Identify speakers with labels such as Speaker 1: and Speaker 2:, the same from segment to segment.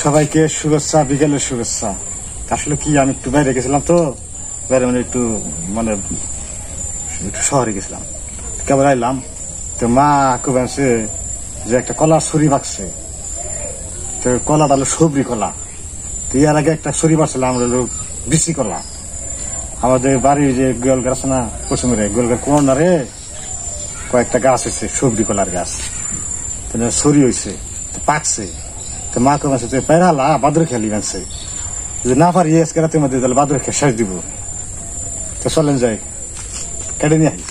Speaker 1: সবাইকে শুভেচ্ছা, বিকেলের শুভেচ্ছা। আসলে কি আমি একটু বাইরে গেছিলাম তো, বাইরে মানে একটু শহরে গেছিলাম, কেবল আইলাম তো মা কবেছে যে একটা কলার ছড়ি বাঁকছে। তো কলাটা হলো সবরি কলা। তো এর আগে একটা ছড়ি বাঁচছিলাম হলো বিচি কলা। আমাদের বাড়ির যে গোয়াল গাছ না, পশ্চিমে গোয়ালগার কর্নারে কয়েকটা গাছ হয়েছে, সবরি কলার গাছ। ছড়ি হয়েছে, পাকছে। তো মা কমেছে তুই পেরালা বাদর খেলি বানছে, যদি না পারি আজকে রাতের মধ্যে তাহলে বাদর খেয়ে শেষ দিব। তো চলেন যাই, কেটে নিয়ে আসি।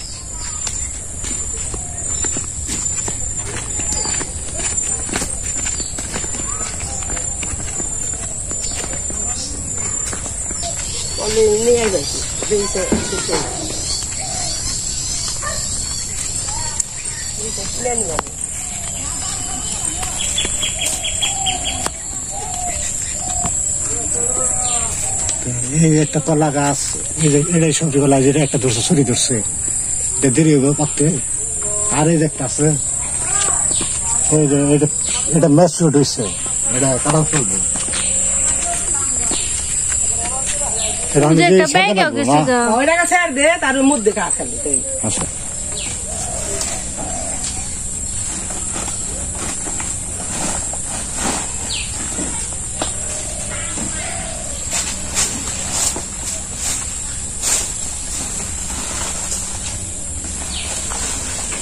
Speaker 1: এই একটা কলা গাছ, এটাই সবজি কলা, যেটা একটা ধরছে ছড়ি ধরছে, এটা দেরি হইব পাকতে। আর এই একটা আছে, এটা ম্যাচুড হয়েছে, এটা কাটাও চলবে।
Speaker 2: তার মধ্যে
Speaker 1: আচ্ছা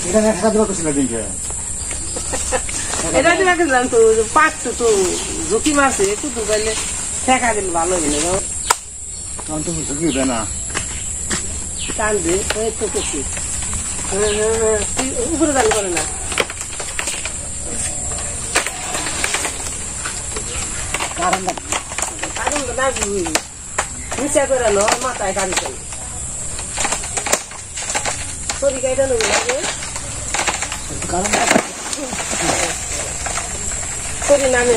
Speaker 1: এটা দেখা দেওয়া করছিল দিনকে,
Speaker 2: এটা দেখলাম তো পাকছে তো ঝুঁকি মারছে একটু দুবাইলে ঠেকা দিলে ভালো হইলে
Speaker 1: তো ঝুঁকি উঠে না,
Speaker 2: টানবে তো করছি। উপরে দাঁড়িয়ে করে না, নিচে করে নো মাথায় কাটি চলে শরীর গাইটা নেবে লাগে শরীর নামে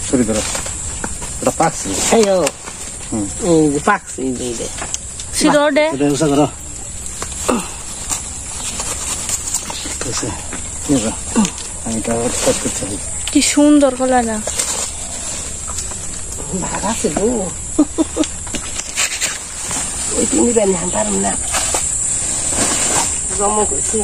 Speaker 1: ছড়ি ধরো, এটা পাকছে।
Speaker 2: পাকছে
Speaker 3: কি সুন্দর কলা না
Speaker 2: আছে গো, ওই তিনি বেন পারম না জম করছি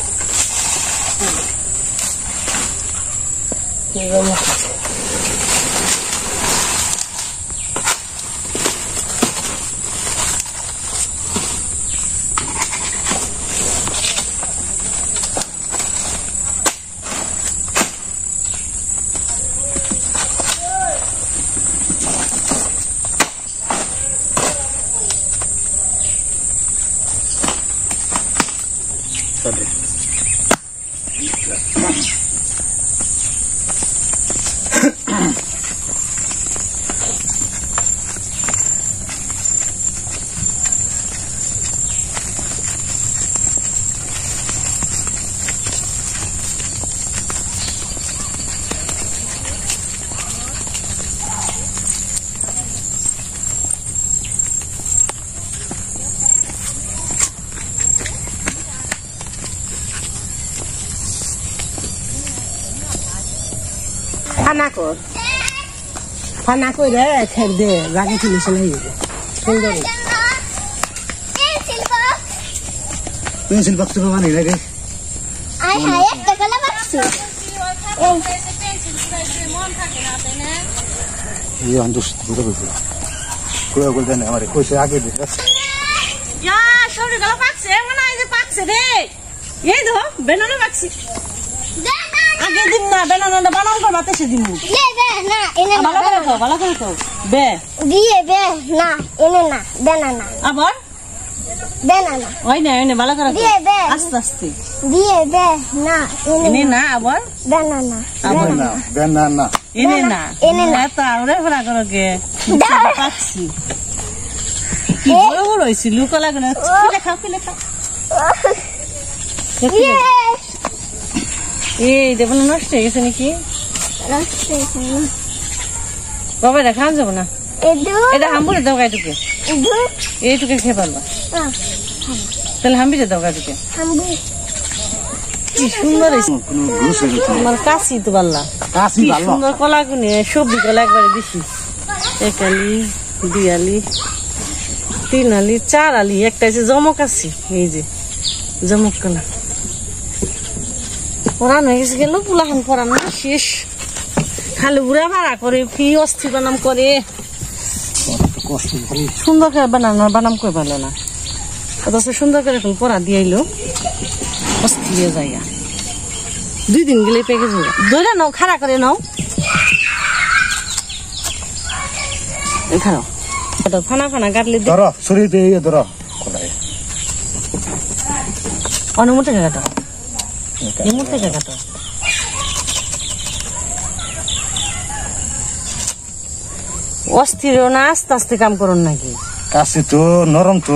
Speaker 2: ফানা করে খেয়ে দে রাগে চলে চলে সুন্দর
Speaker 1: পেন্সিল বক্স তো মানি লাগে
Speaker 3: একটা কলা বাক্স
Speaker 1: এই আন্দোস বুঝতে বুঝতে কই বলতে না আমারে কইছে আগে দে
Speaker 2: ইয়া সরে গলা পাকছে মনে হয় যে পাকছে রে এই ধো বেনানা পাকছে আগে দিন না বেনানাটা বানান কর বাতাসে দিন
Speaker 3: লে বে না এনে
Speaker 2: ভালো করে তো বে
Speaker 3: দিয়ে বে না এনে না বেনানা
Speaker 2: আবার
Speaker 3: বেনানা
Speaker 2: ওই না ভালো করে
Speaker 3: দিয়ে বে
Speaker 2: আস্তে আস্তে
Speaker 3: দিয়ে বে না
Speaker 2: এনে না আবার
Speaker 3: বেনানা
Speaker 2: আবার
Speaker 1: না বেনানা
Speaker 2: এনে না তা ওরে ভরা করো কে পাচ্ছি কি বড় বড় হইছে লুকলা করে কি লেখা এই দেব না নষ্ট হয়ে গেছে নাকি বাবা এটা খাওয়া যাবো না এটা হাম্বুরে দাও গাইটুকে এইটুকে খেয়ে পারবা তাহলে হাম্বিতে দাও গাইটুকে কি সুন্দর হয়েছে
Speaker 1: কোনো ঘুষ হয়ে যেত
Speaker 2: আমার কাশি তো পারলা
Speaker 1: কাশি
Speaker 2: কি
Speaker 1: ভালো
Speaker 2: সুন্দর কলা গুনে সবজি কলা একবারে বেশি 1 আলি 2 আলি 3 আলি 4 আলি একটা আছে জমক আছে এই যে জমক কলা পরান হয়ে গেছে গেল পুলাহান পরান না শেষ খালি উড়া ভাড়া করে কি অস্থির বানাম করে
Speaker 1: কষ্ট ভালো
Speaker 2: সুন্দর করে বানাম করে পারলো না অথচ সুন্দর করে এখন পড়া দিয়াইলো অস্থির জায়গা 2 দিন গেলে পেকে যাবে ধরে নাও খাড়া করে নাও এখানে এটা ফানা ফানা কাটলে
Speaker 1: ধরো ছুরি দিয়ে ধরো কোলায়
Speaker 2: অনুমতি থেকে কাটো এমন থেকে কাটো অস্থির না আস্তে আস্তে কাম করুন নাকি
Speaker 1: কাশি তো নরম তো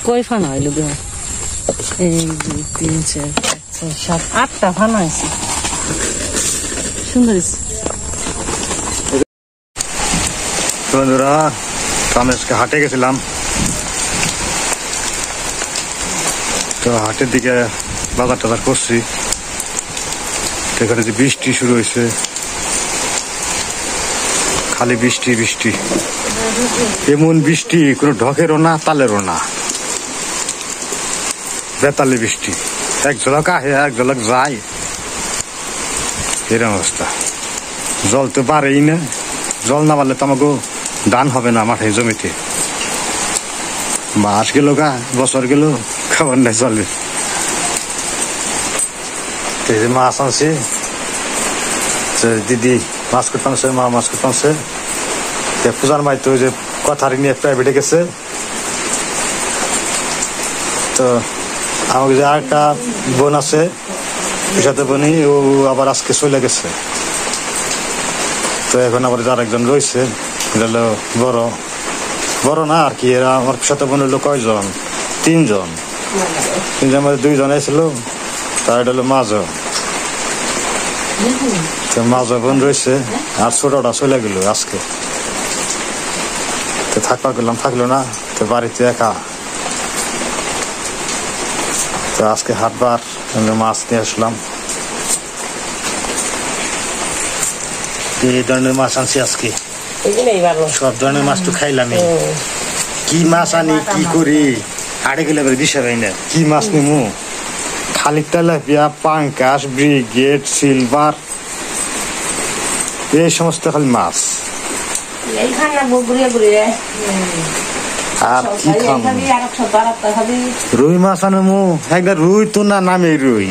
Speaker 2: কই ফানা হইলো দেহ 1 2 3 4 5 6 7 8টা ফানা আছে সুন্দর আছে
Speaker 1: বন্ধুরা আমি আজকে হাটে গেছিলাম তো হাটের দিকে বাজার টাজার করছি এখানে যে বৃষ্টি শুরু হয়েছে খালি বৃষ্টি বৃষ্টি এমন বৃষ্টি কোনো ঢকেরও না তালেরও না বেতালি বৃষ্টি এক ঝলক আহে এক ঝলক যায় এরকম অবস্থা জল তো বাড়েই না জল না বাড়লে তো আমাকে ধান হবে না মাঠে জমিতে মাস গেল গা বছর গেল খাবার নাই চলবে এই যে মাছ আনছি দিদি মাছ করতে আনছে মা মাছ করতে আনছে পূজার মাই তো যে কথারি নিয়ে প্রাইভেটে গেছে তো আমাকে যে আরেকটা বোন আছে সাথে বোনই ও আবার আজকে চলে গেছে তো এখন আবার যার একজন রয়েছে এটা হলো বড় না আর কি এরা আমার সাথে বোন হলো কয়জন 3 জন মধ্যে 2 জন এসেছিল তার এটা হলো মাঝো মাঝো বোন রয়েছে আর ছোটটা চলে গেল আজকে তো থাকবার করলাম থাকলো না তো বাড়িতে একা তো আজকে হাটবার মাছ নিয়ে আসলাম এই ধরনের মাছ আনছি আজকে সব ধরনের মাছ তো খাইলাম কি মাছ আনি কি করি হাটে গেলে দিশা পাই না কি মাছ নিমু খালি তেলাপিয়া পাঙ্কাশ ব্রিগেড সিলভার এই সমস্ত খালি মাছ আর কি খাম রুই মাছ আনমু একবার রুই তো না নামে রুই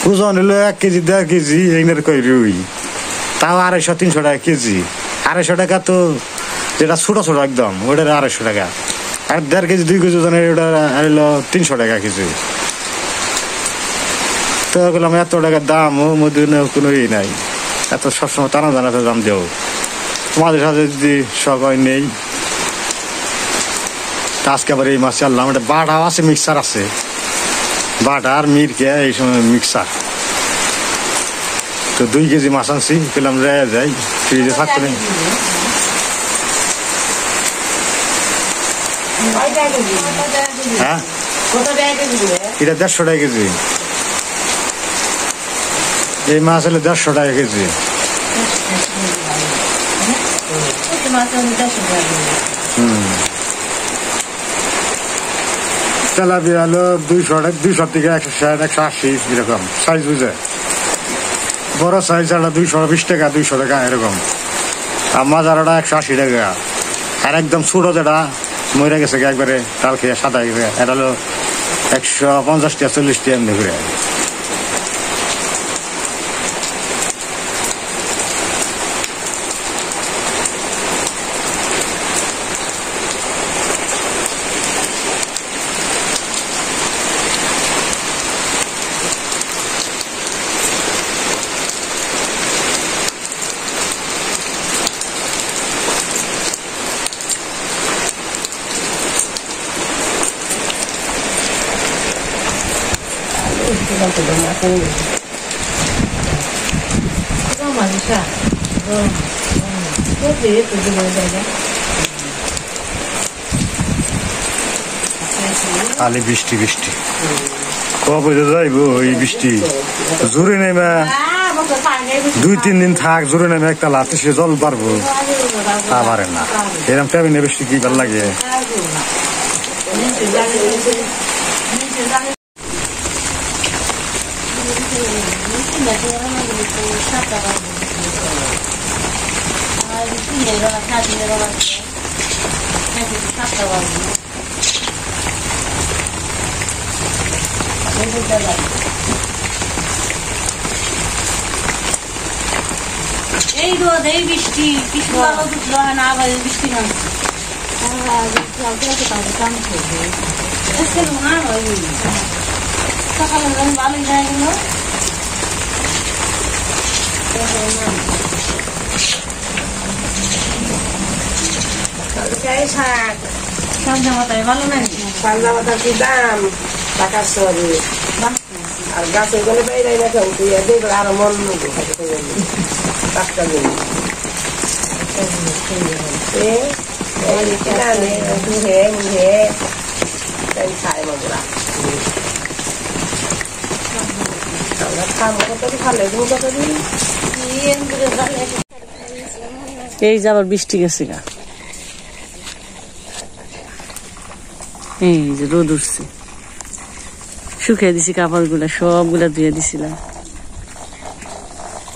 Speaker 1: ওজন হলো 1 কেজি 1.5 কেজি এগুলোর কই রুই তাও 250-300 টাকা কেজি 250 টাকা তো যেটা ছোট ছোট একদম ওটার 250 টাকা আর 1.5 কেজি 2 কেজি ওজনের ওটা হলো 300 টাকা কেজি তো বললাম এত টাকার দাম ও মধ্যে কোনো ই নাই এত সবসময় টানা জানাতে দাম দেও তোমাদের সাথে যদি সবাই নেই আজকে আবার এই মাছ আনলাম এটা বাটাও আছে মিক্সার আছে বাটা আর মিরকে এই সময় মিক্সার তো 2 কেজি মাছ আনছি পেলাম রেয়া যাই ফ্রিজে থাকতো না হ্যাঁ এটা 150 টাকা কেজি এই মাছ হলে 150 টাকা কেজি তেলাপিয়া হলো 200 থেকে 160 180 এরকম সাইজ বুঝে বড় সাইজ আলা 220 টাকা 200 টাকা এরকম আর মাজারটা 180 টাকা আর একদম ছোট যেটা মরে গেছে একবারে তাল খেয়ে সাদা গেছে এটা হলো 150 টাকা 40 টাকা এমনি ঘুরে খালি বৃষ্টি বৃষ্টি কবে যাইব এই বৃষ্টি জোরে নেমে 2-3 দিন থাক জোরে নেমে একটা লাঠি সে জল পারবো তা পারে না এরকম টাইমে বৃষ্টি কি ভাল লাগে
Speaker 2: এই রোদ এই বৃষ্টি কিছু ভালো দুধলো না আবার বৃষ্টি না সকালে ভালোই যায় গেলো শাক সবজি মাথায় ভালো লাগে
Speaker 4: পাল্লা মাথা কি দাম টাকার সরি আর গাছে গেলে বাইরে না কেউ তুই দেখলে আরো মন টাকা দিন খাই মজরা খাবো কত খালে তুমি কত দিন
Speaker 2: এই যে আবার বৃষ্টি গেছে গা এই যে রোদ উঠছে শুকিয়ে দিছি কাপড় গুলা সবগুলা ধুয়ে দিছিলাম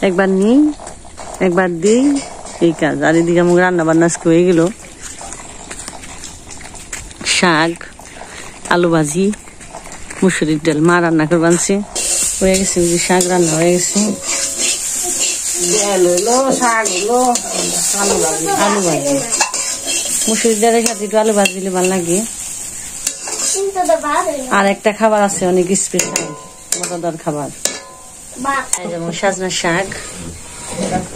Speaker 2: একবার নিই একবার দিই এই কাজ আর এদিকে আমার রান্না বান্না হয়ে গেল শাক আলু ভাজি মুসুরির ডাল মা রান্না করে বানছে হয়ে গেছে শাক রান্না হয়ে গেছে আলু ভাজি মুসুরির ডালের সাথে একটু আলু ভাজি দিলে ভালো লাগে আর একটা খাবার আছে অনেক স্পেশাল মজাদার খাবার যেমন সাজনা শাক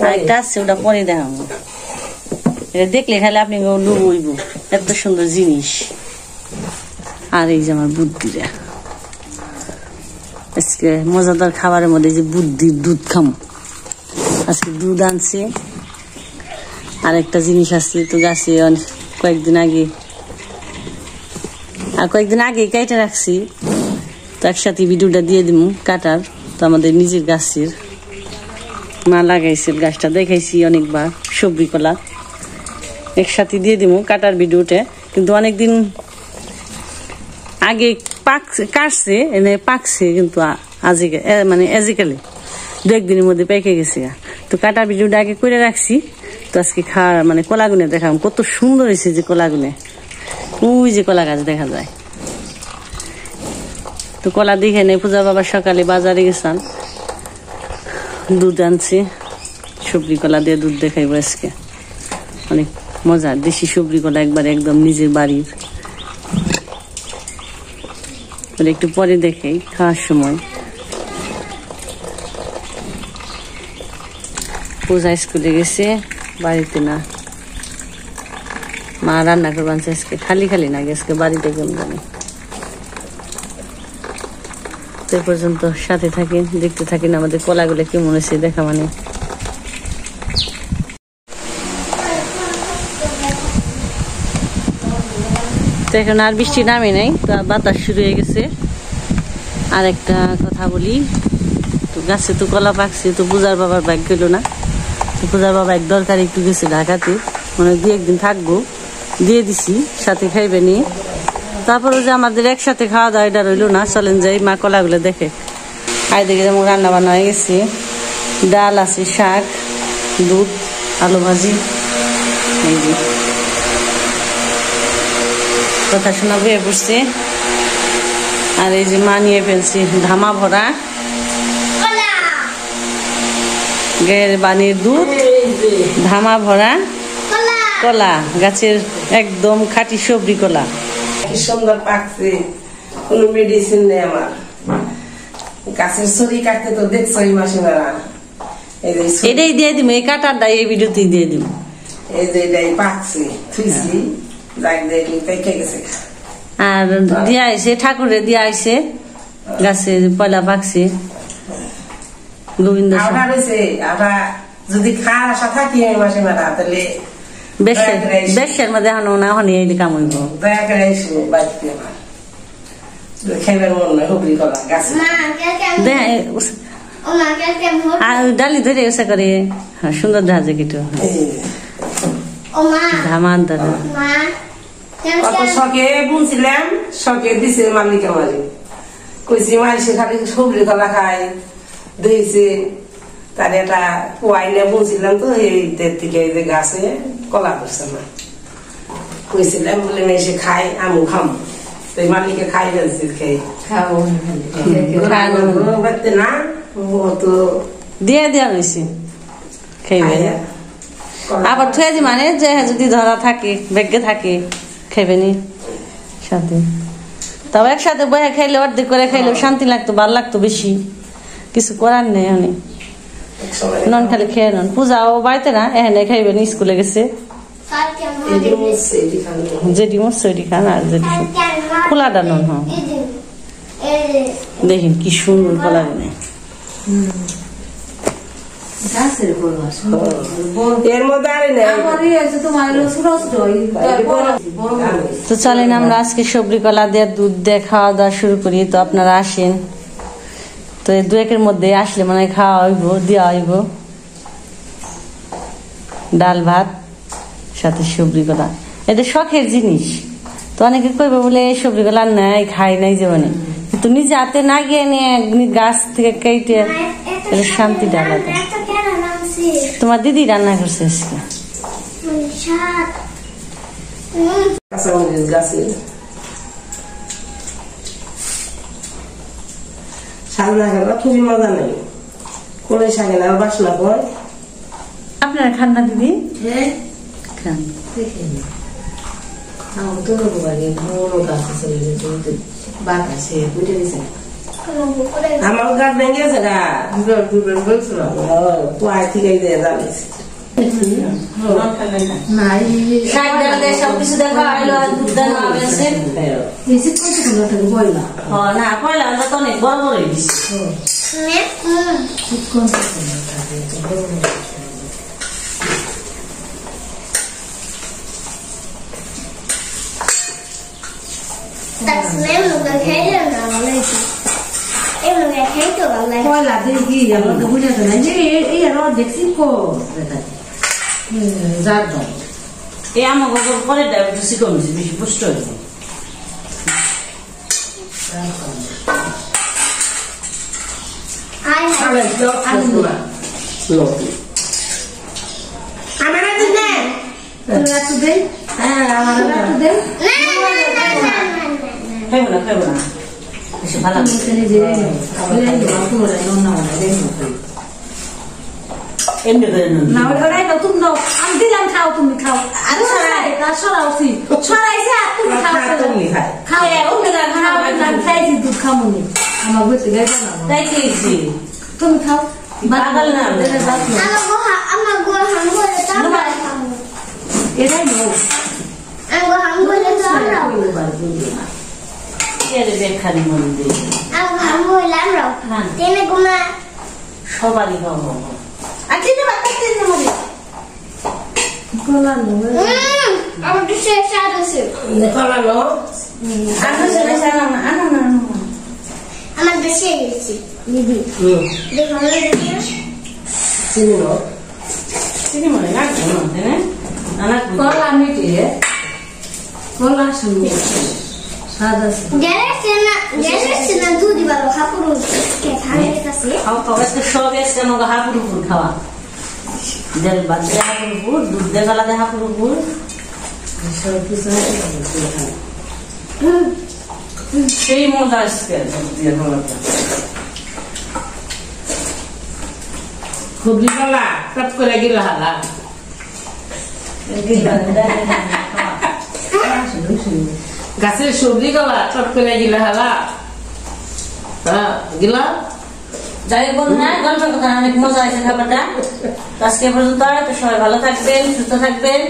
Speaker 2: আরেকটা আছে ওটা পরে দেখাবো এটা দেখলে খালি আপনি লুবইব এত সুন্দর জিনিস আর এই যে আমার বুদ্ধিরা আজকে মজাদার খাবারের মধ্যে যে বুদ্ধির দুধ খাম আজকে দুধ আনছে আর একটা জিনিস আছে তো গাছে কয়েকদিন আগে কেটে রাখছি তো একসাথে ভিডিওটা দিয়ে দিব কাটার তো আমাদের নিজের গাছের মা লাগাইছে গাছটা দেখাইছি অনেকবার সবজি কলা একসাথে দিয়ে দিব কাটার ভিডিওতে কিন্তু অনেকদিন আগে কাটছে এনে পাকছে কিন্তু আজকালে 2-1 দিনের মধ্যে পেকে গেছে তো কাটার ভিডিওটা আগে করে রাখছি তো আজকে কলাগুনে দেখাম কত সুন্দর হয়েছে যে কলাগুনে ওই যে কলা গাছ দেখা যায় তো কলা দেখে নেই পূজা বাবা সকালে বাজারে গেছেন দুধ আনছে সবজি কলা দিয়ে দুধ দেখাইব আজকে অনেক মজার দেশি সবজি কলা একবার একদম নিজের বাড়ির একটু পরে দেখাই খাওয়ার সময় পূজা স্কুলে গেছে বাড়িতে না মা রান্না করবে আজকে খালি না আজকে বাড়িতে কেমন জানি তো পর্যন্ত সাথে থাকেন দেখতে থাকেন আমাদের কলাগুলো কেমন হয়েছে দেখা তো এখন আর বৃষ্টি নামে নাই তো বাতাস শুরু হয়ে গেছে আর একটা কথা বলি তো গাছে তো কলা পাকছে তো পূজার বাবার ব্যাগ গেল না তো পূজার বাবা এক দরকার একটু গেছে ঢাকাতে 2-1 দিন থাকবো দিয়ে দিছি সাথে খাইবে নিয়ে তারপরে যে আমাদের একসাথে খাওয়া দাওয়া এটা রইলো না চলেন যাই মা কলাগুলো দেখে খাই দেখে যেমন রান্না বান্না হয়ে গেছে ডাল আছে শাক দুধ আলু ভাজি এই যে কথা শোনা বয়ে পড়ছে আর এই যে মা নিয়ে ফেলছি ধামা ভরা গায়ের বানির দুধ ধামা ভরা কলা গাছের একদম খাঁটি সবজি কলা
Speaker 4: কি সুন্দর পাকছে কোনো মেডিসিন নেই আমার গাছের ছড়ি কাটতে তো দেখছই মাসিমারা
Speaker 2: এটাই দিয়ে দিব এই কাটারটা এই ভিডিওতেই দিয়ে দিব
Speaker 4: এই যে এটাই পাকছে থুইছি যাই দেখি পেকে গেছে
Speaker 2: আর দিয়া আইছে ঠাকুরে দিয়া আইছে গাছে পয়লা পাকছে গোবিন্দ
Speaker 4: আমরা যদি খাওয়ার আশা থাকি মাসিমারা তাহলে
Speaker 2: বেশের মধ্যে এখন না হনি এই কাম হইব
Speaker 4: দয়া করে আইসো বাড়িতে আমার খাইবার মন নয় হুবড়ি কলা গাছে
Speaker 3: মা কেমন
Speaker 2: দেখ
Speaker 3: ও মা কেমন
Speaker 2: আর ডালি ধরে ওসা করে হ্যাঁ সুন্দর দেখা যায় কিছু
Speaker 3: ও মা
Speaker 2: ধামান দাদা
Speaker 3: মা
Speaker 4: কত শখে বুনছিলাম শখে দিছে মালিক আমারে কইছি মাইসে খালি সবজি কলা খায় দিয়েছে তার একটা ওয়াইনে বুনছিলাম তো এই থেকে এই যে গাছে কলা ধরছে না কইছিলাম বলে মেসে খাই আমু খাম তো এই মালিকে খাই ফেলছি খেয়ে বাড়তে না ও তো
Speaker 2: দিয়ে দেওয়া হয়েছে খাইবে আবার থুয়ে দি মানে যে যদি ধরা থাকে বেগে থাকে খাইবে নি সাথে তবে একসাথে বয়ে খাইলে অর্ধেক করে খাইলে শান্তি লাগতো ভালো লাগতো বেশি কিছু করার নেই অনেক নন খালি খেয়ে নন পূজাও বাড়িতে না এখানে খাইবেন স্কুলে গেছে
Speaker 3: কাল কেমন
Speaker 4: এটি মরছে এটি খালি
Speaker 2: যেটি মরছে ওইটি খান আর যেটি খোলাটা নন হ্যাঁ দেখেন কি সুন্দর কলার নেই
Speaker 4: এর মধ্যে আর নেই
Speaker 2: তো চলেন আমরা আজকে সবজি কলা দিয়ে দুধ দিয়ে খাওয়া দাওয়া শুরু করি তো আপনারা আসেন তো এই দু একের মধ্যে আসলে মনে হয় খাওয়া হইব দেওয়া হইব ডাল ভাত সাথে সবজি কলা এটা শখের জিনিস তো অনেকে কইবে বলে এই সবজি কলা নাই খাই নাই জীবনে কিন্তু নিজে হাতে না গিয়ে নিয়ে গাছ থেকে কেটে এটা শান্তিটা আলাদা তোমার দিদি রান্না করছে আজকে
Speaker 4: কাঁচামরিচ গাছে শাক না খেলা খুবই মজা নেই কোলে শাকে না বাসনা কয়
Speaker 2: আপনারা খান না দিদি খান
Speaker 4: আমার গাছ ভেঙে গেছে গা পোয়ায় থেকে জ্বালিয়েছে
Speaker 2: শাক ডাল দিয়ে সবকিছু দেখা হইলো আর দুধ দেওয়া হয়েছে না পয়লা আমরা তো অনেক বড় বড় হয়ে গেছি এই আমার পরে ডায়াবেটিস কমেছে বেশি পুষ্ট হয়েছে খাইব না বেশি ভালো এমনি করে
Speaker 5: না ওটাই তো তুমি দাও আমি দিলাম খাও তুমি খাও আরে সরাই তা সরাওছি সরাইছে আর তুমি খাও
Speaker 4: তুমি খাই
Speaker 5: খাও ওকে না খাও না খাইছি দুধ খামুনি আমার বুঝতে গেছে না
Speaker 2: তাই খেয়েছি
Speaker 5: তুমি খাও
Speaker 2: বাগাল না
Speaker 5: এটাই নো
Speaker 2: বেখানি মন্দির সবারই খাওয়া
Speaker 4: ফলানো
Speaker 3: আমার দেশে গেছি দিদি
Speaker 4: চিনি
Speaker 2: মনে না
Speaker 5: কলা মিটিয়ে কলা শুনে সাদা
Speaker 3: গেলে না দুধ দিবালো হাপুরু কে খাবে কাছে
Speaker 2: সব এসে আমাকে হাপুর উপর খাওয়া দেল বাদ দে হাপুর উপর দুধ দে গলা দে হাপুর উপর
Speaker 5: সব কিছু
Speaker 2: সেই মজা আসছে
Speaker 4: খুবই কলা কাট করে গিলা হালা গাছের সবজি গলা চট করে গিলা হালা হ্যাঁ গিলা
Speaker 2: যাই বল না গল্পের কথা অনেক মজা আছে খাবারটা আজকে পর্যন্ত সবাই ভালো থাকবেন সুস্থ থাকবেন